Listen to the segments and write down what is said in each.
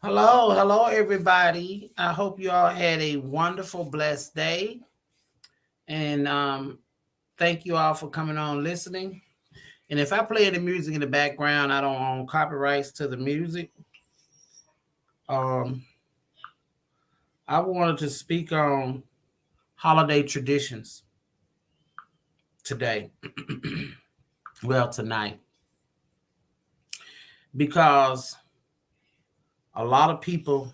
Hello, everybody. I hope you all had a wonderful, blessed day. And thank you all for coming on listening. And if I play the music in the background, I don't own copyrights to the music. Um, I wanted to speak on holiday traditions today. Well, tonight. Because a lot of people,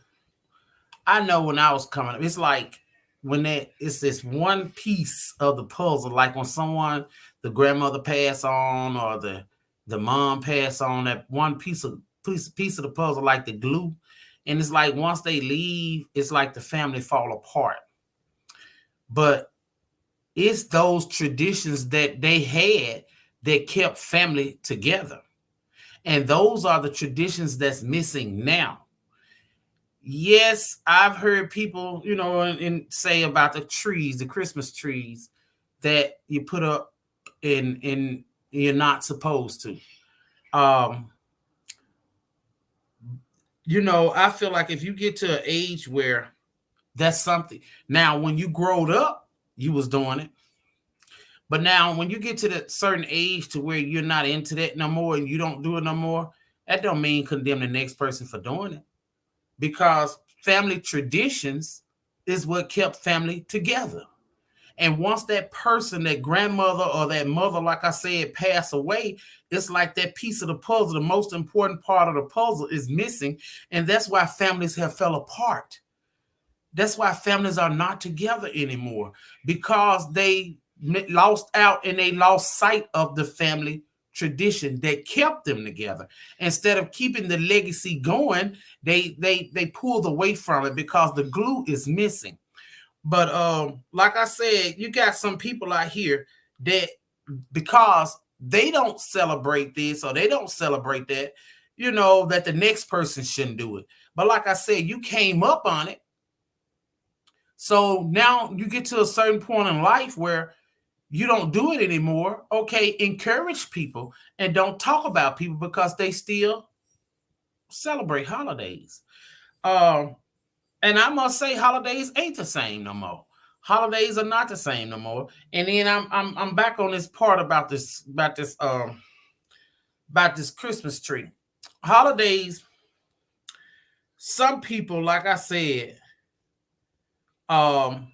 I know when I was coming up, it's like it's this one piece of the puzzle, like when someone, the grandmother pass on or the mom pass on, that one piece of the puzzle, like the glue. And it's like once they leave, it's like the family fall apart. But it's those traditions that they had that kept family together. And those are the traditions that's missing now. Yes, I've heard people, and say about the trees, the Christmas trees that you put up in you're not supposed to. Um, I feel like if you get to an age where that's something. Now, when you growed up, you was doing it. But now when you get to that certain age to where you're not into that no more and you don't do it no more, that don't mean condemn the next person for doing it. Because family traditions is what kept family together. And once that person, that grandmother or that mother, like I said, pass away, it's like that piece of the puzzle, the most important part of the puzzle is missing. And that's why families have fell apart. That's why families are not together anymore, because they lost out and they lost sight of the family tradition that kept them together. Instead of keeping the legacy going, they pulled away from it because the glue is missing. But like I said, you got some people out here that, because they don't celebrate this or they don't celebrate that, that the next person shouldn't do it. But like I said, you came up on it. So now you get to a certain point in life where you don't do it anymore. Okay, encourage people and don't talk about people because they still celebrate holidays. Um, and I must say, holidays ain't the same no more. Holidays are not the same no more. And then I'm back on this part about this Christmas tree. Holidays, some people, like I said, um,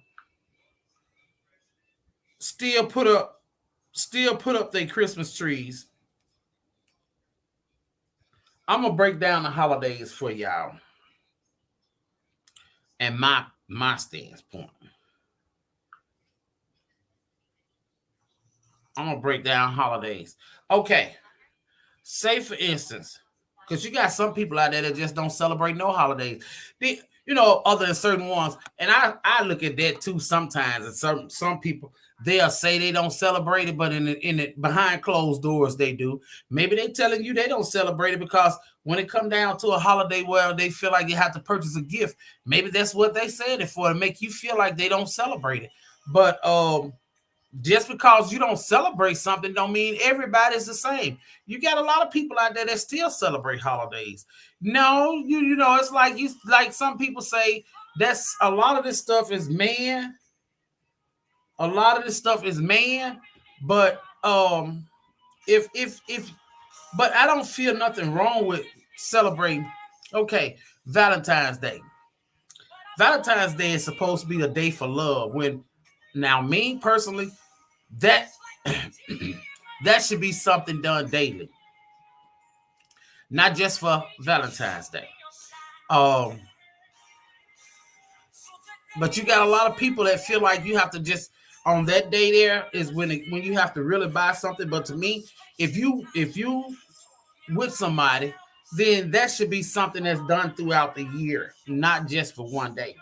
still put up their Christmas trees. I'm gonna break down the holidays for y'all and my standpoint. I'm gonna break down holidays. Okay, say for instance, because you got some people out there that just don't celebrate no holidays. Other than certain ones, and I look at that too sometimes. And some people, they'll say they don't celebrate it, but in the behind closed doors they do. Maybe they telling you they don't celebrate it because when it come down to a holiday where they feel like you have to purchase a gift, maybe that's what they said it for, to make you feel like they don't celebrate it. But just because you don't celebrate something don't mean everybody's the same. You got a lot of people out there that still celebrate holidays. No, it's like some people say, that's a lot of this stuff is man. A lot of this stuff is man, but if but I don't feel nothing wrong with celebrating. Okay, Valentine's Day. Valentine's Day is supposed to be a day for love. When now, me personally, that that should be something done daily, not just for Valentine's Day. Um, but you got a lot of people that feel like you have to just on that day there is when you have to really buy something. But to me, if you with somebody, then that should be something that's done throughout the year, not just for one day.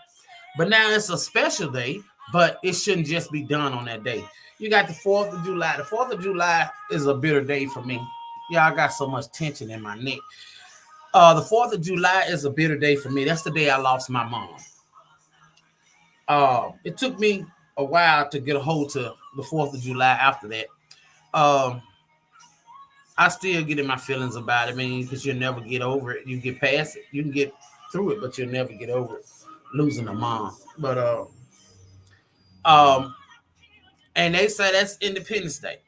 But now it's a special day, but it shouldn't just be done on that day. You got the 4th of July. The 4th of July is a bitter day for me. Yeah, I got so much tension in my neck. The 4th of July is a bitter day for me. That's the day I lost my mom. It took me a while to get a hold to the 4th of July after that. Um, I still get in my feelings about it, man, because you'll never get over it. You get past it. You can get through it, but you'll never get over it, losing a mom. But um, and they say that's Independence Day.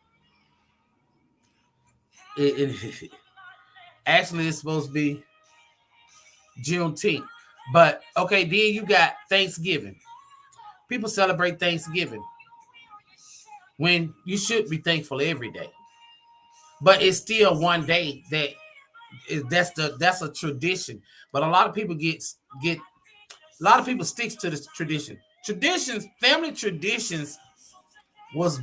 It actually it's supposed to be Juneteenth. But okay, then you got Thanksgiving. People celebrate Thanksgiving when you should be thankful every day. But it's still one day that's a tradition. But a lot of people get a lot of people sticks to this tradition. Traditions, family traditions was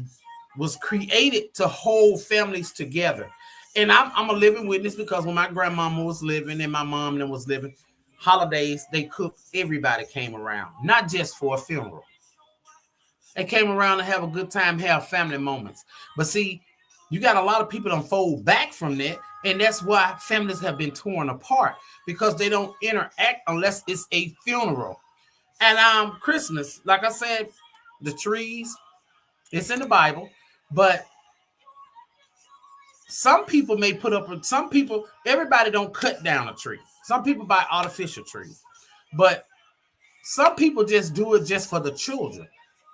was created to hold families together. And I'm a living witness because when my grandmama was living and my mom then was living, holidays they cooked, everybody came around, not just for a funeral. They came around to have a good time, have family moments. But see, you got a lot of people that fold back from that, and that's why families have been torn apart because they don't interact unless it's a funeral. And Christmas, like I said, the trees, it's in the Bible, but some people may put up with some people, everybody don't cut down a tree. Some people buy artificial trees, but some people just do it just for the children.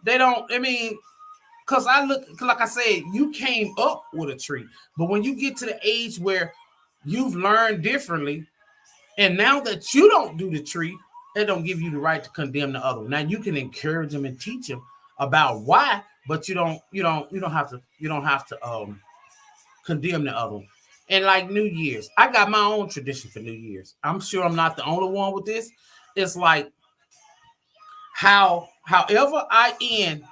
They don't, I mean, because I look, like I said, you came up with a tree, but when you get to the age where you've learned differently, and now that you don't do the tree, that don't give you the right to condemn the other. Now you can encourage them and teach them about why, but you don't have to condemn the other one. And like New Year's, I got my own tradition for New Year's. I'm sure I'm not the only one with this. It's like however I end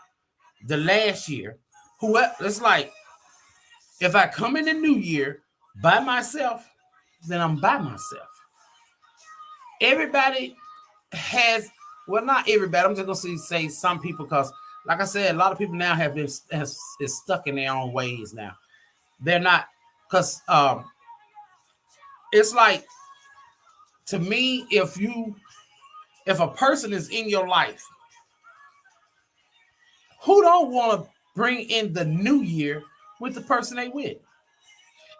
the last year, whoever it's like if I come in the new year by myself, then I'm by myself. Everybody has, well, not everybody. I'm just gonna say some people because, like I said, a lot of people now have been is stuck in their own ways now. They're not because it's like to me if a person is in your life who don't want to bring in the new year with the person they with.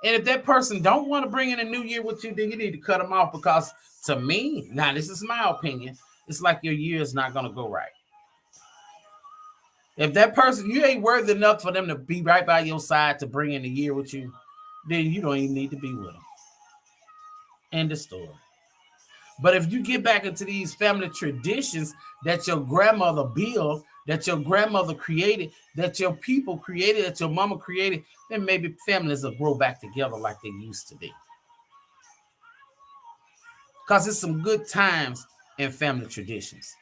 And if that person don't want to bring in a new year with you, then you need to cut them off because to me, now this is my opinion, it's like your year is not going to go right. If that person, you ain't worthy enough for them to be right by your side to bring in a year with you, then you don't even need to be with them. End of story. But if you get back into these family traditions that your grandmother built, that your grandmother created, that your people created, that your mama created, then maybe families will grow back together like they used to be. Because it's some good times in family traditions.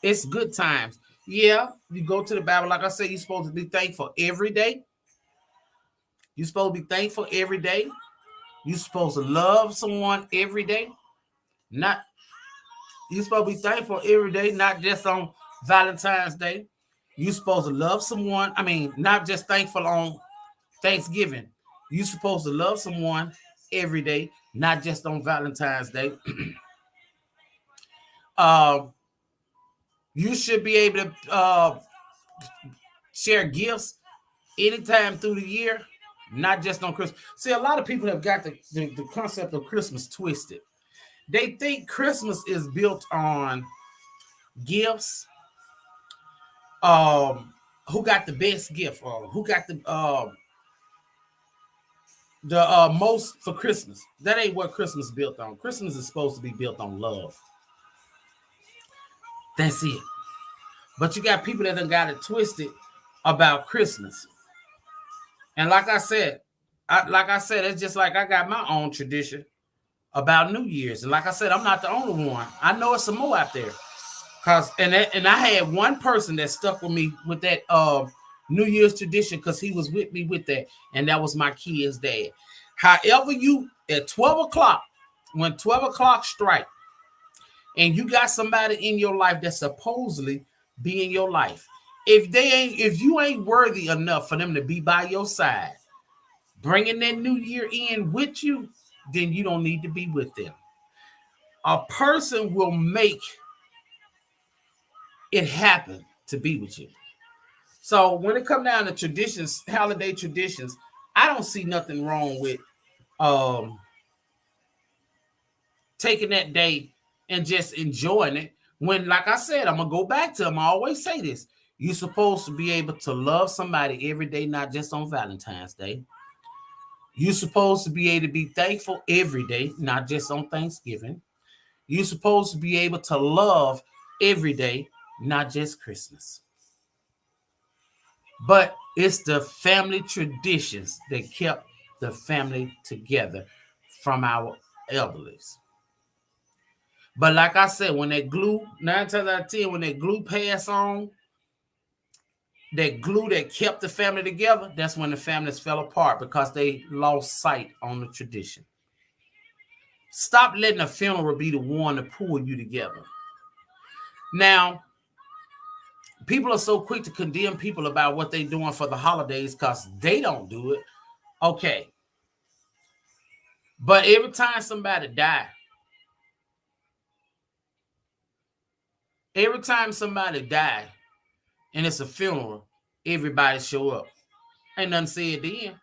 It's good times. Yeah, you go to the Bible, like I said, you're supposed to be thankful every day. You're supposed to be thankful every day. You're supposed to love someone every day. Not You're supposed to be thankful every day, not just on Valentine's Day. You're supposed to love someone. I mean, not just thankful on Thanksgiving. You're supposed to love someone every day, not just on Valentine's Day. uh, you should be able to share gifts anytime through the year, not just on Christmas. See, a lot of people have got the concept of Christmas twisted. They think Christmas is built on gifts, um, who got the best gift or who got the most for Christmas. That ain't what Christmas is built on. Christmas is supposed to be built on love. That's it. But you got people that done got it twisted about Christmas. And like I said, it's just like I got my own tradition about New Year's. And like I said, I'm not the only one. I know it's some more out there. And I had one person that stuck with me with that New Year's tradition because he was with me with that, and that was my kid's dad. However, you at 12 o'clock, when 12 o'clock strike, and you got somebody in your life that supposedly be in your life, if you ain't worthy enough for them to be by your side, bringing that new year in with you, then you don't need to be with them. A person will make it happen to be with you. So when it comes down to traditions, holiday traditions, I don't see nothing wrong with taking that day and just enjoying it. When, like I said, I'm gonna go back to them. I always say this: you're supposed to be able to love somebody every day, not just on Valentine's Day. You're supposed to be able to be thankful every day, not just on Thanksgiving. You're supposed to be able to love every day, not just Christmas. But it's the family traditions that kept the family together from our elderlies. But like I said, when that glue, 9 times out of 10, when that glue pass on, that glue that kept the family together, that's when the families fell apart because they lost sight on the tradition. Stop letting a funeral be the one to pull you together. Now, people are so quick to condemn people about what they're doing for the holidays because they don't do it. Okay. But every time somebody die, and it's a funeral, everybody show up. Ain't nothing said then.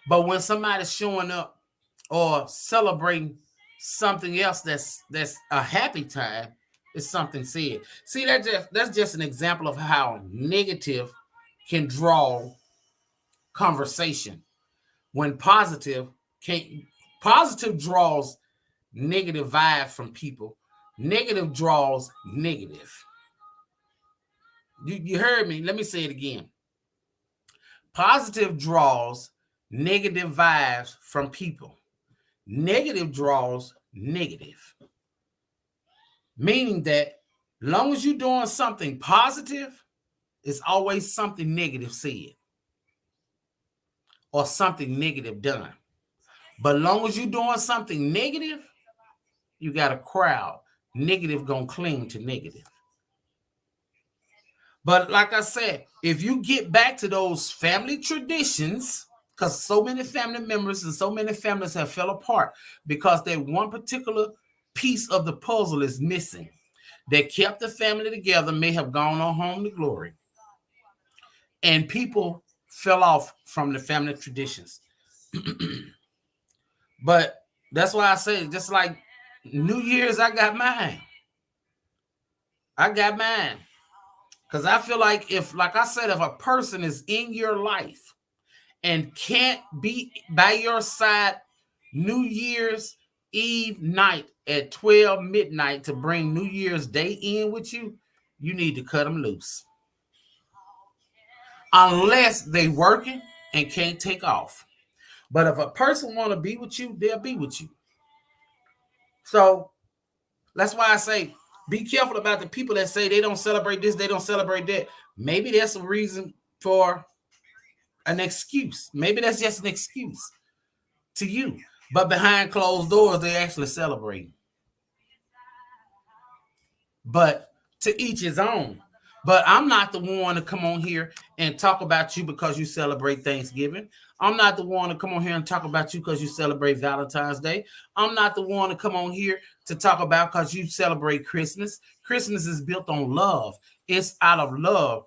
But when somebody's showing up or celebrating something else that's a happy time, it's something said. See, that's just an example of how negative can draw conversation. When positive draws negative vibe from people. Negative draws negative. You heard me. Let me say it again. Positive draws negative vibes from people. Negative draws negative. Meaning that long as you're doing something positive, it's always something negative said or something negative done. But long as you're doing something negative, you got a crowd. Negative gonna cling to negative. But like I said, if you get back to those family traditions, because so many family members and so many families have fell apart because that one particular piece of the puzzle is missing that kept the family together, may have gone on home to glory. And people fell off from the family traditions. But that's why I say, just like New Year's, I got mine. Because I feel like like I said, if a person is in your life and can't be by your side New Year's Eve night at 12 midnight to bring New Year's Day in with you, you need to cut them loose. Unless they working and can't take off. But if a person want to be with you, they'll be with you. So that's why I say, be careful about the people that say they don't celebrate this, they don't celebrate that. Maybe there's a reason for an excuse. Maybe that's just an excuse to you. But behind closed doors, they actually celebrate. But to each his own. But I'm not the one to come on here and talk about you because you celebrate Thanksgiving. I'm not the one to come on here and talk about you because you celebrate Valentine's Day. I'm not the one to come on here to talk about because you celebrate Christmas. Christmas is built on love. It's out of love.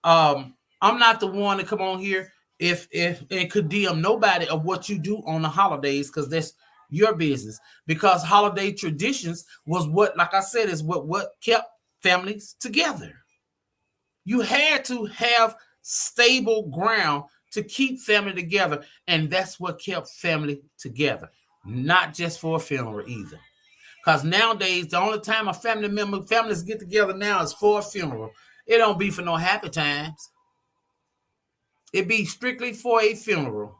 I'm not the one to come on here if and condemn nobody of what you do on the holidays because that's your business. Because holiday traditions was what, like I said, is what kept families together. You had to have stable ground to keep family together, and that's what kept family together, not just for a funeral either. Because nowadays, the only time a families get together now is for a funeral. It don't be for no happy times. It be strictly for a funeral.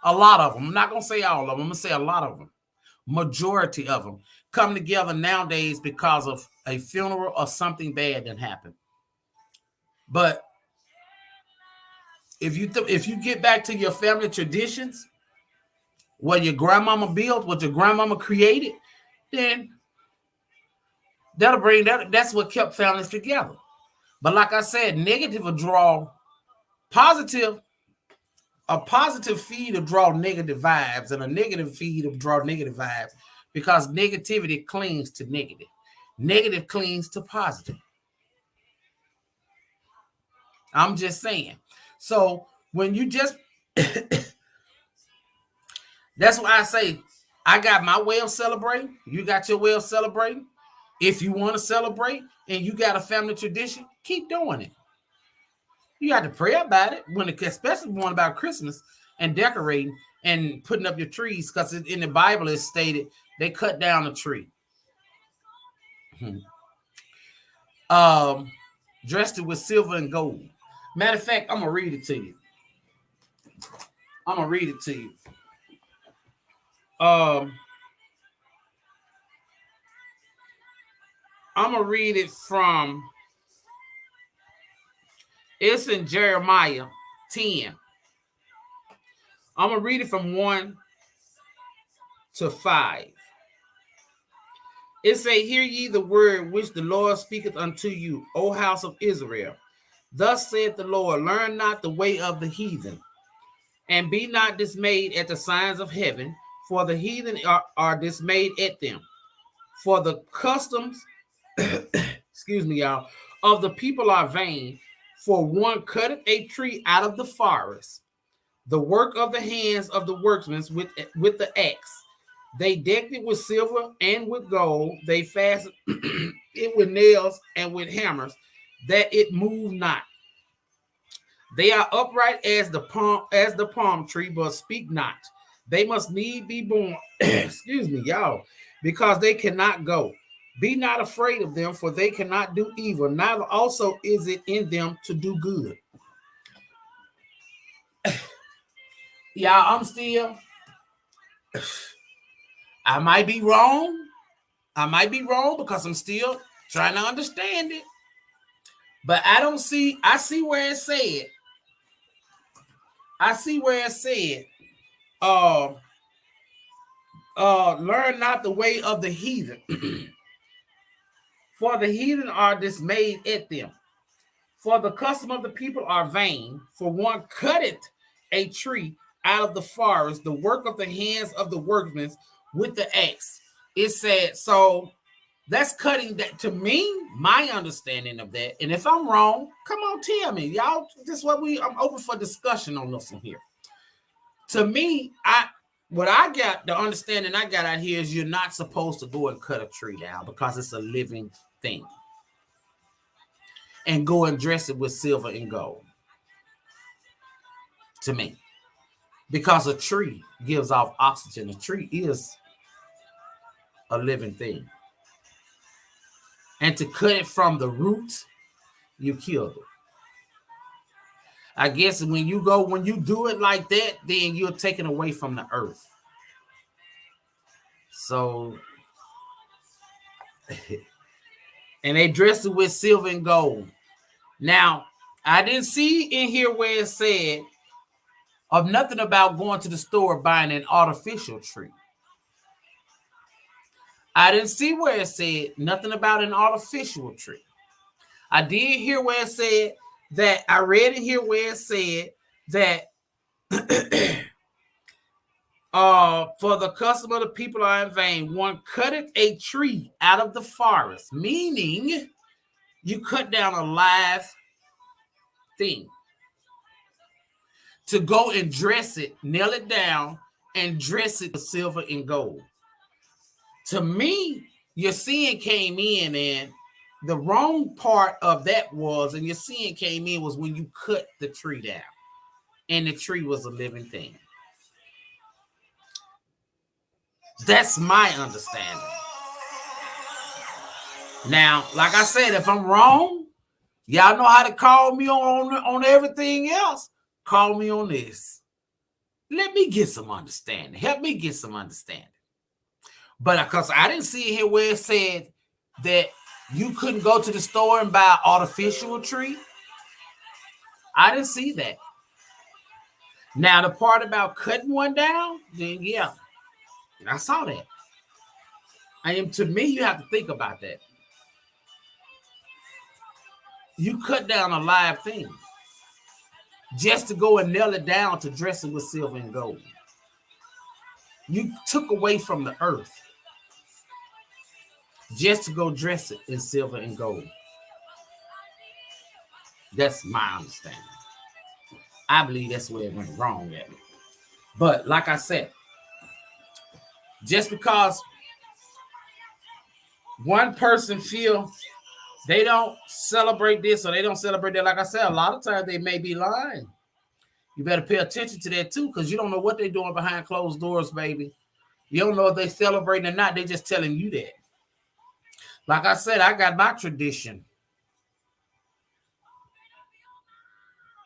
A lot of them. I'm not gonna say all of them. I'm gonna say a lot of them. Majority of them come together nowadays because of a funeral or something bad that happened. But if you get back to your family traditions, what your grandmama built, what your grandmama created, then that'll bring that. That's what kept families together. But like I said, negative will draw positive. A positive feed will draw negative vibes, and a negative feed will draw negative vibes because negativity clings to negative. Negative clings to positive. I'm just saying. So when you just that's why I say I got my way of celebrating. You got your way of celebrating. If you want to celebrate and you got a family tradition, keep doing it. You got to pray about it when it, especially one about Christmas and decorating and putting up your trees, because in the Bible it's stated they cut down a tree. Dressed it with silver and gold. Matter of fact, I'm gonna read it to you. I'm gonna read it from. It's in Jeremiah 10. I'm gonna read it from 1 to 5. It say, "Hear ye the word which the Lord speaketh unto you, O house of Israel. Thus saith the Lord, learn not the way of the heathen, and be not dismayed at the signs of heaven, for the heathen are dismayed at them. For the customs, excuse me, y'all, of the people are vain. For one cutteth a tree out of the forest, the work of the hands of the workmen with the axe. They decked it with silver and with gold. They fastened it with nails and with hammers, that it move not. They are upright as the palm tree, but speak not. They must need be born, excuse me, y'all, because they cannot go. Be not afraid of them, for they cannot do evil, neither also is it in them to do good." Y'all, I might be wrong. Because I'm still trying to understand it. But I see where it said. Learn not the way of the heathen. For the heathen are dismayed at them. For the custom of the people are vain. For one cutteth a tree out of the forest, the work of the hands of the workmen with the axe. It said, so that's cutting that. To me, my understanding of that, and if I'm wrong, come on, tell me. Y'all, this is what I'm open for discussion on this one here. To me, the understanding I got out here is you're not supposed to go and cut a tree down because it's a living thing. And go and dress it with silver and gold. To me. Because a tree gives off oxygen. A tree is a living thing. And to cut it from the roots, you killed it. I guess when you do it like that, then you're taken away from the earth. So, and they dressed it with silver and gold. Now, I didn't see in here where it said of nothing about going to the store buying an artificial tree. I didn't see where it said nothing about an artificial tree. I did hear where it said that, I read in here where it said that for the custom of the people are in vain. One cutteth a tree out of the forest, meaning you cut down a live thing to go and dress it, nail it down, and dress it with silver and gold. To me, your sin came in, and the wrong part of that was, and your sin came in was when you cut the tree down, and the tree was a living thing. That's my understanding. Now, like I said, if I'm wrong, y'all know how to call me on everything else. Call me on this. Let me get some understanding. Help me get some understanding. But because I didn't see here where it said that you couldn't go to the store and buy an artificial tree. I didn't see that. Now, the part about cutting one down, then yeah, I saw that. To me, you have to think about that. You cut down a live thing just to go and nail it down to dress it with silver and gold. You took away from the earth just to go dress it in silver and gold. That's my understanding. I believe that's where it went wrong at. But like I said, Just because one person feel they don't celebrate this or they don't celebrate that, like I said, a lot of times they may be lying. You better pay attention to that too, because you don't know what they're doing behind closed doors, baby. You don't know if they celebrating or not. They're just telling you that. Like I said, I got my tradition.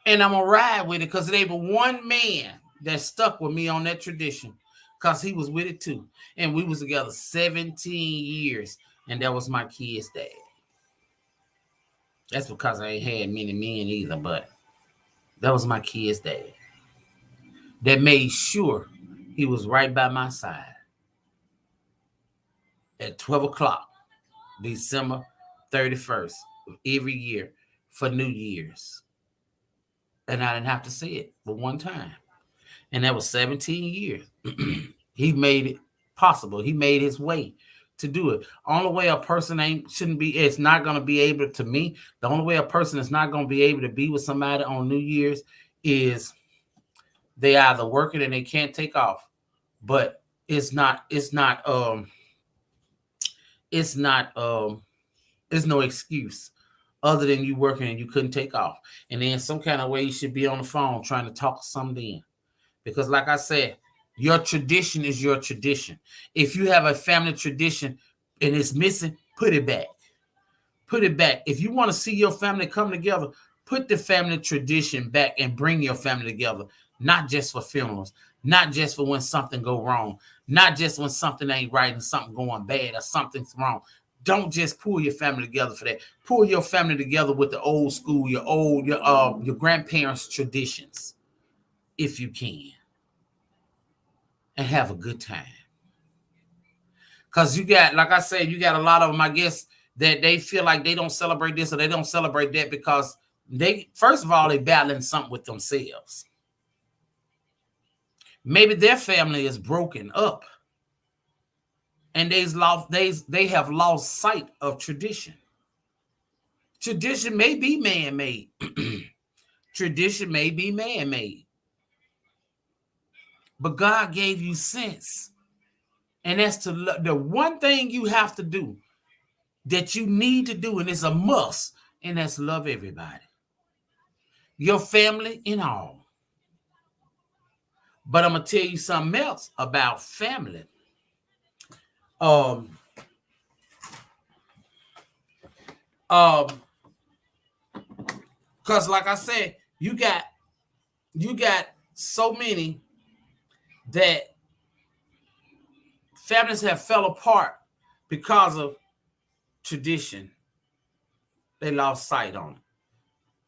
And I'm going to ride with it because there was one man that stuck with me on that tradition because he was with it too. And we was together 17 years. And that was my kid's dad. That's because I ain't had many men either, but that was my kid's dad. That made sure he was right by my side at 12 o'clock, December 31st, every year for New Year's. And I didn't have to say it but one time. And that was 17 years. He made it possible. He made his way to do it. Only way a person it's not going to be able to me. The only way a person is not going to be able to be with somebody on New Year's is they either working and they can't take off. But it's no excuse other than you working and you couldn't take off. And then some kind of way you should be on the phone trying to talk something in. Because like I said, your tradition is your tradition. If you have a family tradition and it's missing, put it back. Put it back. If you want to see your family come together, put the family tradition back and bring your family together. Not just for funerals, not just for when something go wrong, not just when something ain't right and something going bad or something's wrong. Don't just pull your family together for that. Pull your family together with the old school, your grandparents' traditions, if you can, and have a good time. Because you got, like I said, you got a lot of them, I guess, that they feel like they don't celebrate this or they don't celebrate that because first of all, they battling something with themselves. Maybe their family is broken up and they have lost sight of tradition. Tradition may be man-made. Tradition may be man-made. But God gave you sense. And that's the one thing you have to do that you need to do, and it's a must, and that's love everybody. Your family and all. But I'm going to tell you something else about family. Because like I said, you got so many that families have fell apart because of tradition. They lost sight on it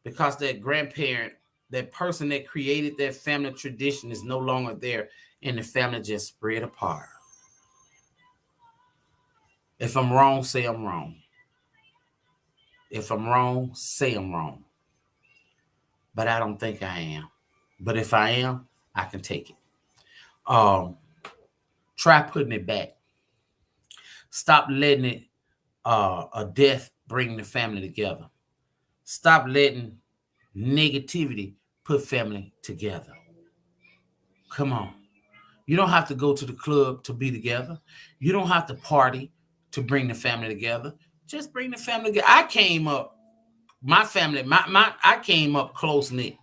because that grandparent, that person that created that family tradition is no longer there, and the family just spread apart. If I'm wrong, say I'm wrong. If I'm wrong, say I'm wrong. But I don't think I am. But if I am, I can take it. Try putting it back. Stop letting it a death bring the family together. Stop letting negativity put family together. Come on. You don't have to go to the club to be together. You don't have to party to bring the family together. Just bring the family together. I came up, my family, I came up close-knit.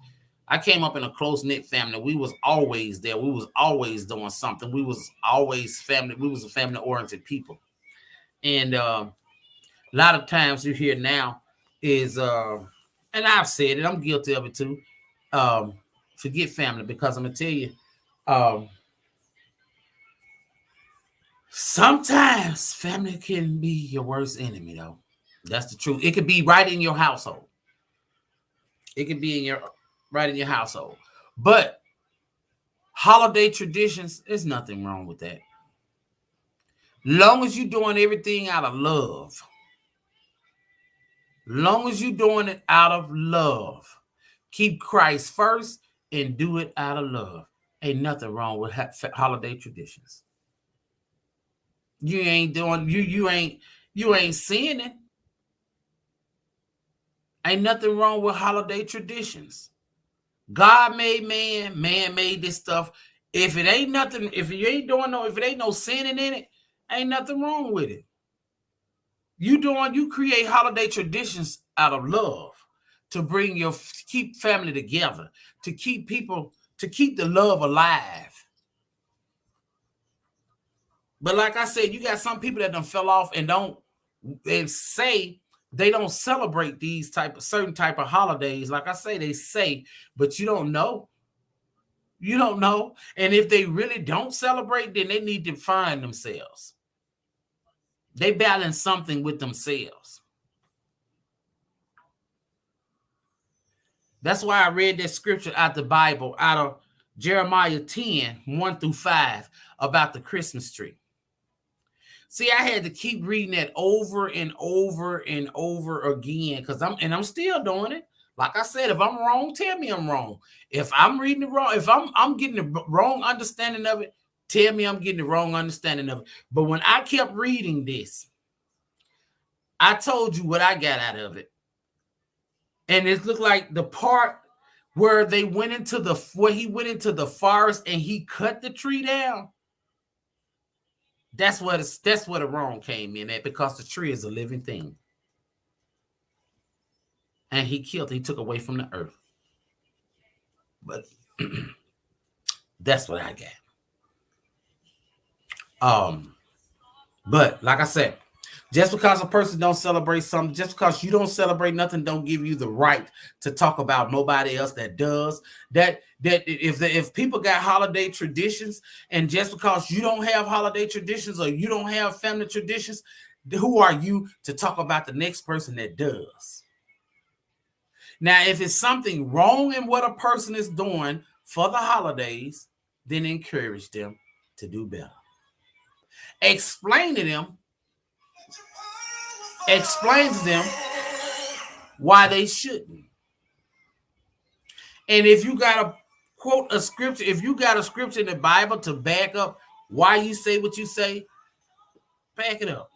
I came up in a close-knit family. We was always there. We was always doing something. We was always family. We was a family-oriented people. And a lot of times you hear now is, and I've said it, I'm guilty of it too, forget family, because I'm going to tell you, sometimes family can be your worst enemy, though. That's the truth. It could be right in your household. It could be right in your household. But holiday traditions, there's nothing wrong with that. Long as you're doing everything out of love. Long as you're doing it out of love. Keep Christ first and do it out of love. Ain't nothing wrong with holiday traditions. You ain't doing, you ain't seeing it. Ain't nothing wrong with holiday traditions. God made man, man made this stuff. If it ain't nothing, if you ain't doing no, if it ain't no sinning in it, ain't nothing wrong with it. You create holiday traditions out of love to bring keep family together, to keep people, to keep the love alive. But like I said, you got some people that done fell off and say they don't celebrate these certain type of holidays. Like I say, they say, but you don't know. You don't know. And if they really don't celebrate, then they need to find themselves. They balance something with themselves. That's why I read that scripture out the Bible, out of Jeremiah 10, 1-5, about the Christmas tree. See, I had to keep reading that over and over and over again because I'm still doing it. Like I said, if I'm wrong, tell me I'm wrong. If I'm reading it wrong, if I'm getting the wrong understanding of it, tell me I'm getting the wrong understanding of it. But when I kept reading this, I told you what I got out of it. And it looked like the part where he went into the forest and he cut the tree down. That's where the wrong came in at, because the tree is a living thing. And he took away from the earth. But that's what I got. But like I said, just because a person don't celebrate something, just because you don't celebrate nothing, don't give you the right to talk about nobody else that does. That if people got holiday traditions, and just because you don't have holiday traditions or you don't have family traditions, who are you to talk about the next person that does? Now, if it's something wrong in what a person is doing for the holidays, then encourage them to do better. Explain to them why they shouldn't. And if you got to quote a scripture, if you got a scripture in the Bible to back up why you say what you say, back it up.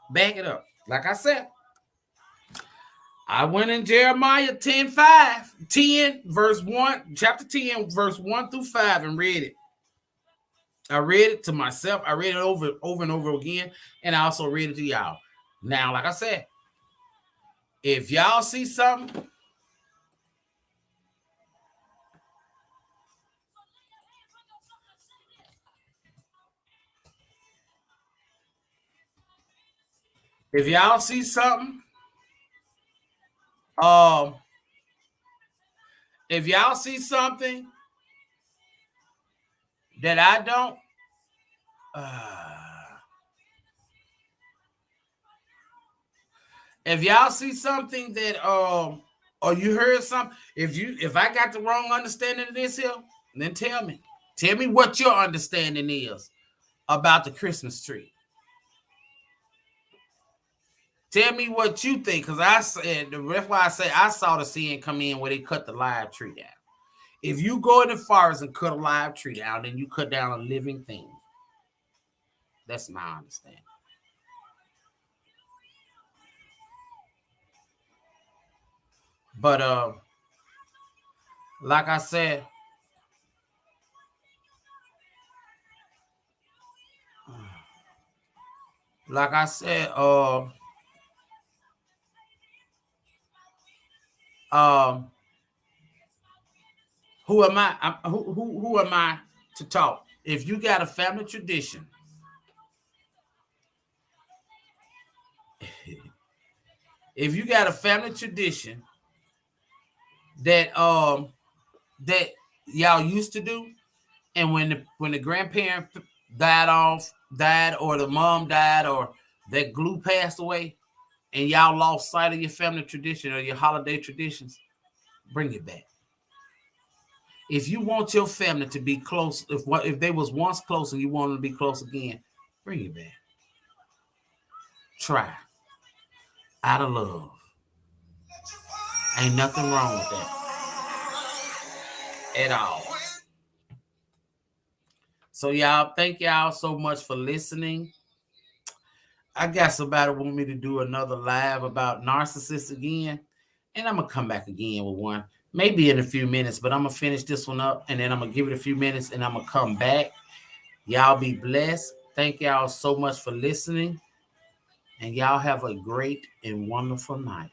Back it up. Like I said, I went in Jeremiah 10, verse 1, chapter 10, verse 1-5, and read it. I read it to myself. I read it over and over again. And I also read it to y'all. Now, like I said, if y'all see something, if y'all see something that I don't, if y'all see something that or you heard something, if I got the wrong understanding of this here, then tell me what your understanding is about the Christmas tree. Tell me what you think, because that's why I say I saw the scene come in where they cut the live tree down. If you go in the forest and cut a live tree down, then you cut down a living thing. That's my understanding. But like I said, who am I? Who am I to talk? If you got a family tradition, that y'all used to do, and when the grandparent died, or the mom died, or that glue passed away, and y'all lost sight of your family tradition or your holiday traditions, bring it back. If you want your family to be close, if they was once close and you want them to be close again, bring it back. Try. Out of love. Ain't nothing wrong with that at all. So y'all, thank y'all so much for listening. I got somebody want me to do another live about narcissists again, and I'm gonna come back again with one. maybe in a few minutes, but I'm gonna finish this one up and then I'm gonna give it a few minutes and I'm gonna come back. Y'all be blessed. Thank y'all so much for listening, and y'all have a great and wonderful night.